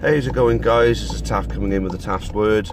Hey, how's it going, guys? This is Taff coming in with the Taff's word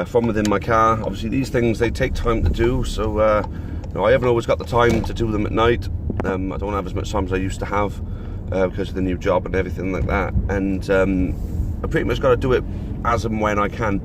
from within my car. Obviously these things, they take time to do, so I haven't always got the time to do them at night. I don't have as much time as I used to have because of the new job and everything like that, and I pretty much got to do it as and when I can.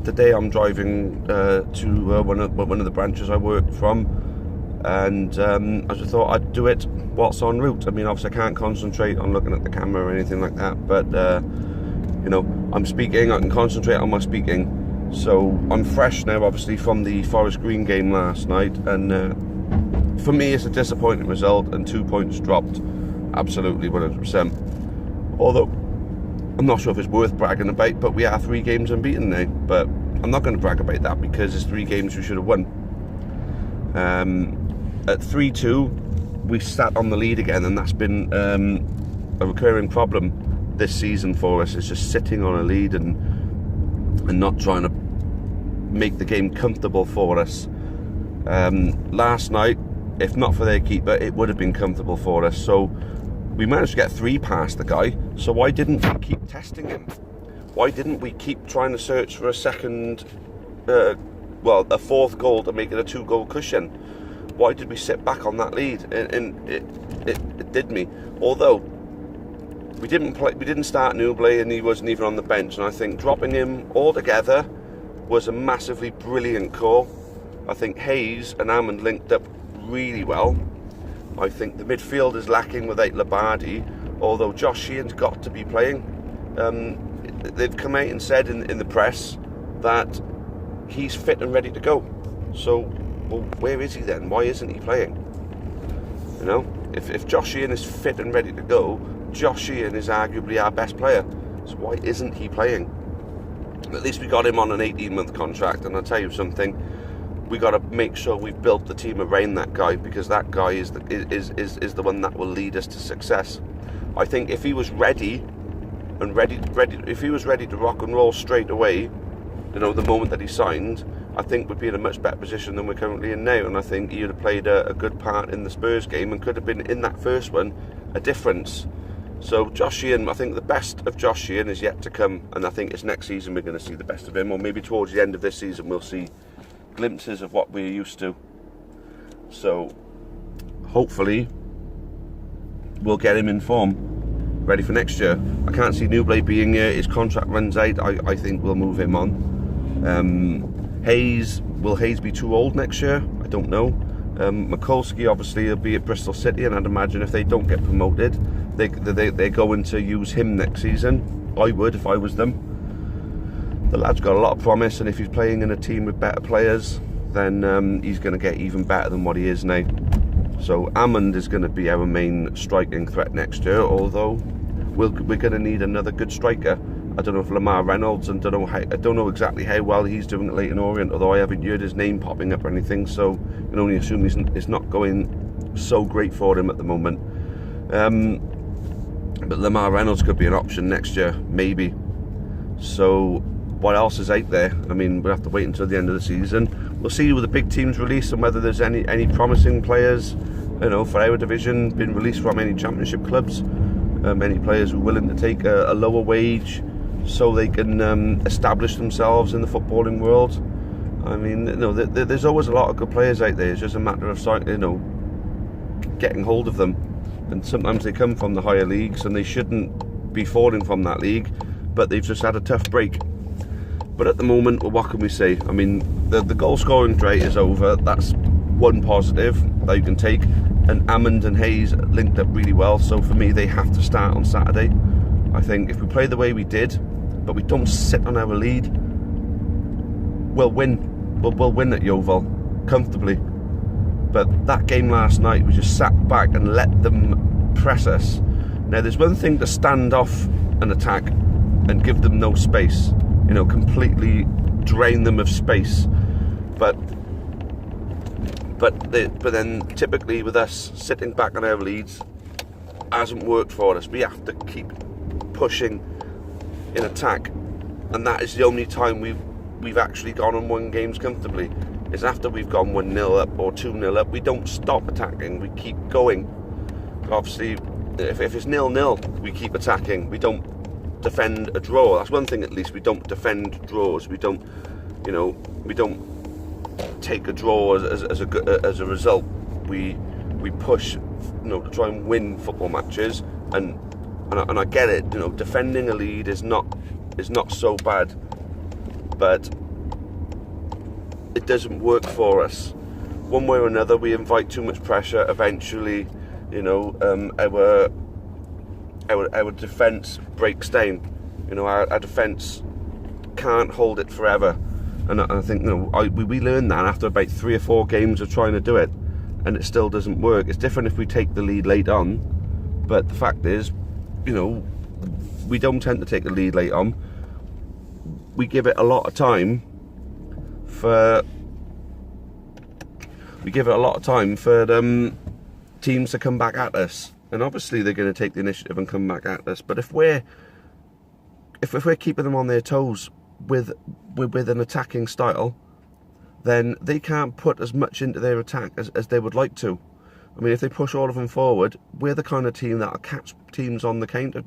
Today I'm driving to one of the branches I work from, and I just thought I'd do it whilst en route. I mean, obviously I can't concentrate on looking at the camera or anything like that, but you know, I'm speaking, I can concentrate on my speaking. So I'm fresh now, obviously, from the Forest Green game last night, and for me it's a disappointing result, and 2 points dropped, absolutely 100%. Although I'm not sure if it's worth bragging about, but we are 3 games unbeaten now. But I'm not going to brag about that because it's 3 games we should have won. At 3-2, we sat on the lead again, and that's been a recurring problem this season for us. It's just sitting on a lead and not trying to make the game comfortable for us. Last night, if not for their keeper, it would have been comfortable for us. So we managed to get 3 past the guy, so why didn't we keep testing him? Why didn't we keep trying to search for a second, a 4th goal to make it a 2-goal cushion? Why did we sit back on that lead? And it did me. Although we didn't start Newbley, and he wasn't even on the bench, and I think dropping him altogether was a massively brilliant call. I think Hayes and Hammond linked up really well. I think the midfield is lacking without Labardi, although Josh Sheehan's got to be playing. They've come out and said in the press that he's fit and ready to go. So, well, where is he then? Why isn't he playing? You know, if Josh Sheehan is fit and ready to go, Josh Sheehan is arguably our best player. So why isn't he playing? At least we got him on an 18-month contract, and I'll tell you something, we got to make sure we've built the team around that guy, because that guy is the one that will lead us to success. I think if he was ready if he was ready to rock and roll straight away, you know, the moment that he signed, I think we'd be in a much better position than we're currently in now. And I think he would have played a good part in the Spurs game, and could have been, in that first one, a difference. So Josh Sheehan, I think the best of Josh Sheehan is yet to come, and I think it's next season we're going to see the best of him, or maybe towards the end of this season we'll see glimpses of what we're used to. So hopefully we'll get him in form, ready for next year. I can't see Newbley being here. His contract runs out. I think we'll move him on. Hayes, will Hayes be too old next year? I don't know. Mikulski obviously will be at Bristol City, and I'd imagine if they don't get promoted, they're going to use him next season. I would if I was them. The lad's got a lot of promise, and if he's playing in a team with better players, then he's going to get even better than what he is now. So Hammond is going to be our main striking threat next year, although we're going to need another good striker. I don't know if Lamar Reynolds, and I don't know exactly how well he's doing at Leyton Orient, although I haven't heard his name popping up or anything, so you can only assume it's not going so great for him at the moment. But Lamar Reynolds could be an option next year, maybe. So what else is out there? I mean, we'll have to wait until the end of the season. We'll see who the big teams release, and whether there's any promising players, you know, for our division been released from any championship clubs. Any players who are willing to take a lower wage so they can establish themselves in the footballing world. I mean, you know, there's always a lot of good players out there. It's just a matter of, you know, getting hold of them. And sometimes they come from the higher leagues, and they shouldn't be falling from that league, but they've just had a tough break. But at the moment, well, what can we say? I mean, the goal scoring drought is over. That's one positive that you can take. And Hammond and Hayes linked up really well, so for me they have to start on Saturday. I think if we play the way we did, but we don't sit on our lead, we'll win. We'll win at Yeovil comfortably. But that game last night, we just sat back and let them press us. Now, there's one thing to stand off an attack and give them no space, you know, completely drain them of space. But then typically with us sitting back on our leads hasn't worked for us. We have to keep pushing in attack, and that is the only time we've actually gone and won games comfortably, is after we've gone 1-0 up or 2-0 up. We don't stop attacking, we keep going. Obviously, if it's 0-0, we keep attacking. We don't defend a draw. That's one thing at least. We don't defend draws. We don't, we don't take a draw as a result. We push, to try and win football matches, and I get it. Defending a lead is not so bad, but it doesn't work for us. One way or another, we invite too much pressure. Eventually, our defence breaks down. Our defence can't hold it forever, and I think we learned that after about 3 or 4 games of trying to do it, and it still doesn't work. It's different if we take the lead late on, but the fact is, we don't tend to take the lead late on. We give it a lot of time for teams to come back at us, and obviously they're going to take the initiative and come back at us. But if we're keeping them on their toes with an attacking style, then they can't put as much into their attack as they would like to. I mean, if they push all of them forward, we're the kind of team that'll catch teams on the counter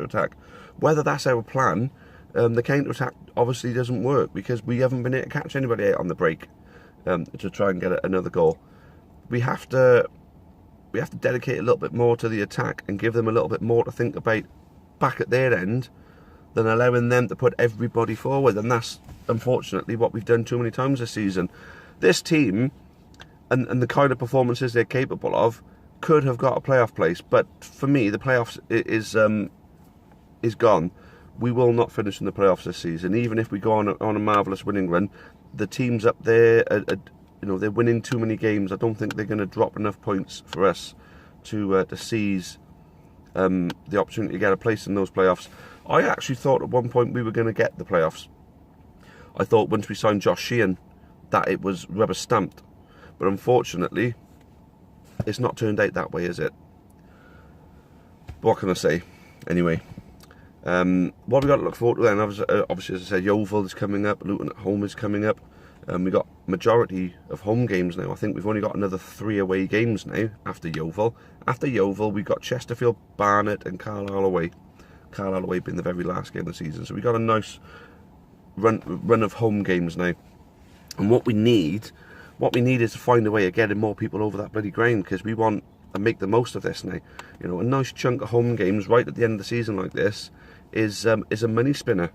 attack. Whether that's our plan, the counter attack obviously doesn't work because we haven't been able to catch anybody out on the break to try and get another goal. We have to dedicate a little bit more to the attack and give them a little bit more to think about back at their end than allowing them to put everybody forward. And that's unfortunately what we've done too many times this season. This team and the kind of performances they're capable of could have got a playoff place, but for me the playoffs is gone. We will not finish in the playoffs this season, even if we go on a marvellous winning run. The teams up there they're winning too many games. I don't think they're going to drop enough points for us to seize the opportunity to get a place in those playoffs. I actually thought at one point we were going to get the playoffs. I thought once we signed Josh Sheehan that it was rubber stamped, but unfortunately it's not turned out that way, is it? What can I say? Anyway, what we got to look forward to then, obviously as I said, Yeovil is coming up, Luton at home is coming up. We got majority of home games now. I think we've only got another 3 away games now after Yeovil. After Yeovil, we've got Chesterfield, Barnet and Carlisle away. Carlisle away being the very last game of the season. So we got a nice run of home games now. And what we need is to find a way of getting more people over that bloody ground, because we want to make the most of this now. A nice chunk of home games right at the end of the season like this is a money spinner.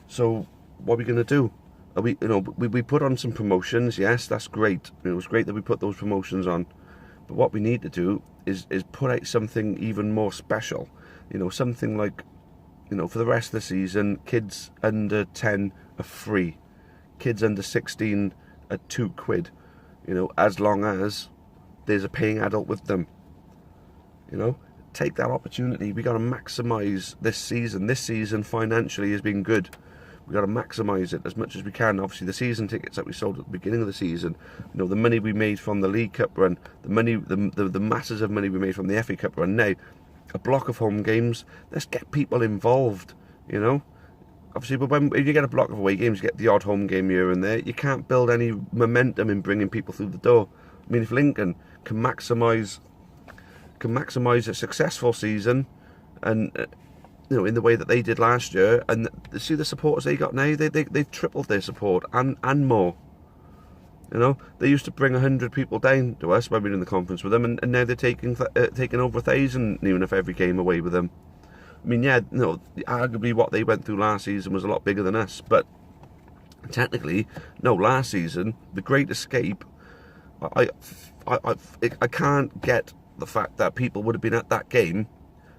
So what are we going to do? We put on some promotions. Yes, that's great. It was great that we put those promotions on. But what we need to do is put out something even more special. Something like, for the rest of the season, kids under 10 are free. Kids under 16 are £2. As long as there's a paying adult with them. Take that opportunity. We got to maximise this season. This season financially has been good. We've got to maximise it as much as we can. Obviously, the season tickets that we sold at the beginning of the season, the money we made from the League Cup run, the masses of money we made from the FA Cup run. Now, a block of home games, let's get people involved, Obviously, but when you get a block of away games, you get the odd home game here and there, you can't build any momentum in bringing people through the door. I mean, if Lincoln can maximise a successful season, and in the way that they did last year, and see the supporters they got now, they've tripled their support and more. They used to bring 100 people down to us when we were in the conference with them, and now they're taking over 1,000 near enough every game away with them. I mean, yeah, arguably what they went through last season was a lot bigger than us, but technically, no, last season, the Great Escape, I can't get the fact that people would have been at that game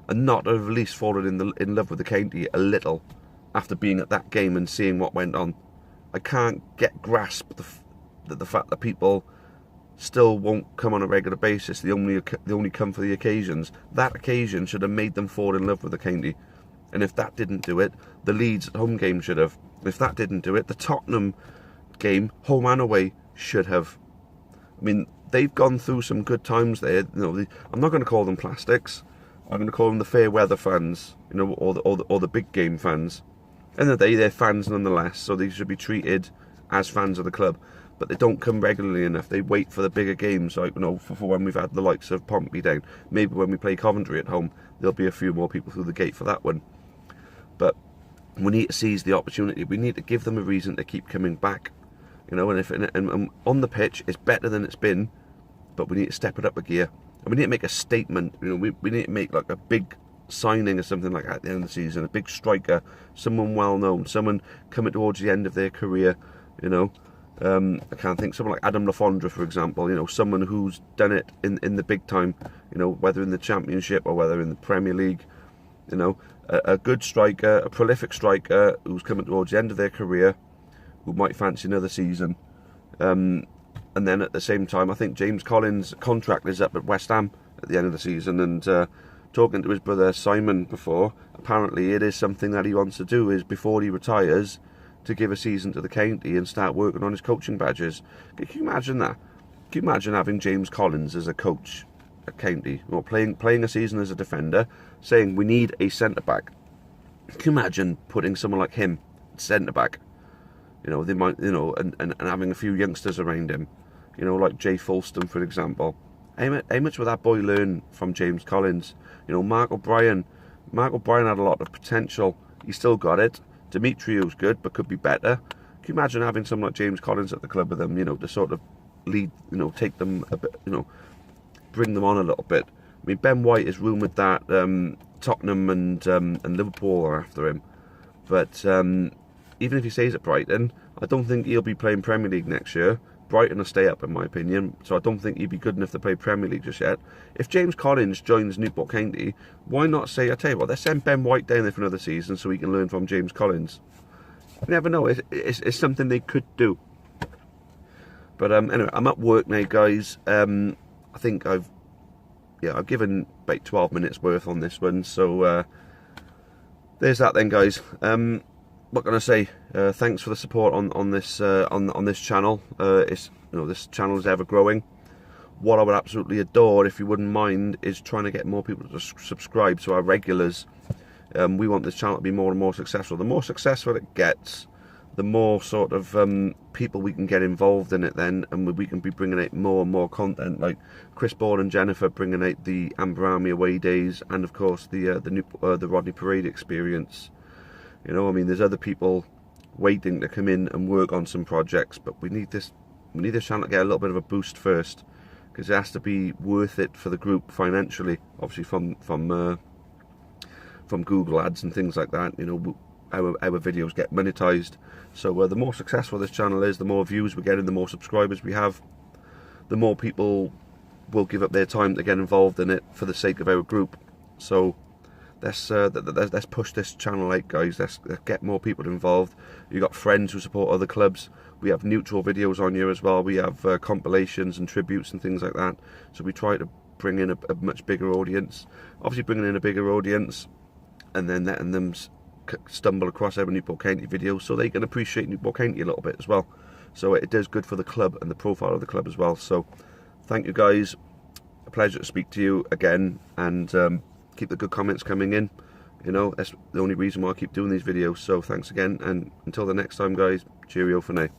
and not have at least fallen in love with the county a little after being at that game and seeing what went on. I can't grasp the fact that people still won't come on a regular basis. They only come for the occasions. That occasion should have made them fall in love with the county. And if that didn't do it, the Leeds home game should have. If that didn't do it, the Tottenham game, home and away, should have. I mean, they've gone through some good times there. I'm not going to call them plastics. I'm going to call them the fair weather fans, or the big game fans. End of the day, they're fans nonetheless, so they should be treated as fans of the club. But they don't come regularly enough. They wait for the bigger games, like for when we've had the likes of Pompey down. Maybe when we play Coventry at home, there'll be a few more people through the gate for that one. but we need to seize the opportunity. We need to give them a reason to keep coming back, you know. And on the pitch, it's better than it's been, but we need to step it up a gear, and we need to make a statement. You know, we need to make like a big signing or something like that at the end of the season. A big striker, someone well known, someone coming towards the end of their career. You know, I can't think, someone like Adam Lafondra, for example. You know, someone who's done it in the big time. You know, whether in the Championship or whether in the Premier League. You know, a good striker, a prolific striker who's coming towards the end of their career, who might fancy another season. And then at the same time, I think James Collins' contract is up at West Ham at the end of the season. And talking to his brother Simon before, apparently it is something that he wants to do, is before he retires, to give a season to the county and start working on his coaching badges. Can you imagine that? Can you imagine having James Collins as a coach at county, or playing a season as a defender, saying we need a centre-back? Can you imagine putting someone like him centre-back? You know, they might, you know, and having a few youngsters around him, you know, like Jay Fulston, for example. How much will that boy learn from James Collins? You know, Mark O'Brien had a lot of potential. He still got it. Dimitriou's good, but could be better. Can you imagine having someone like James Collins at the club with them, you know, to sort of lead, you know, take them a bit, you know, bring them on a little bit. I mean, Ben White is rumoured that Tottenham and Liverpool are after him, but even if he stays at Brighton, I don't think he'll be playing Premier League next year. Brighton will stay up, in my opinion, so I don't think he'd be good enough to play Premier League just yet. If James Collins joins Newport County, why not say, I tell you what, let's send Ben White down there for another season so he can learn from James Collins. You never know, it's something they could do. But anyway, I'm at work now, guys. I think I've given about 12 minutes worth on this one, so there's that then, guys. What can I say? Thanks for the support on this channel. It's, you know, this channel is ever growing. What I would absolutely adore, if you wouldn't mind, is trying to get more people to subscribe to our regulars. We want this channel to be more and more successful. The more successful it gets, the more sort of people we can get involved in it then, and we can be bringing out more and more content, like Chris Ball and Jennifer bringing out the Amber Army away days, and of course the Rodney Parade experience. You know, I mean, there's other people waiting to come in and work on some projects, but we need this channel to get a little bit of a boost first, because it has to be worth it for the group financially, obviously from Google ads and things like that. You know, our videos get monetized. So the more successful this channel is, the more views we're getting, the more subscribers we have, the more people will give up their time to get involved in it for the sake of our group. So let's push this channel out, guys. Let's get more people involved. You've got friends who support other clubs. We have neutral videos on here as well. We have compilations and tributes and things like that. So we try to bring in a much bigger audience. Obviously bringing in a bigger audience and then letting them stumble across our Newport County videos so they can appreciate Newport County a little bit as well. So it does good for the club and the profile of the club as well. So thank you, guys. A pleasure to speak to you again, and keep the good comments coming in. You know, that's the only reason why I keep doing these videos. So thanks again, and until the next time, guys, cheerio for now.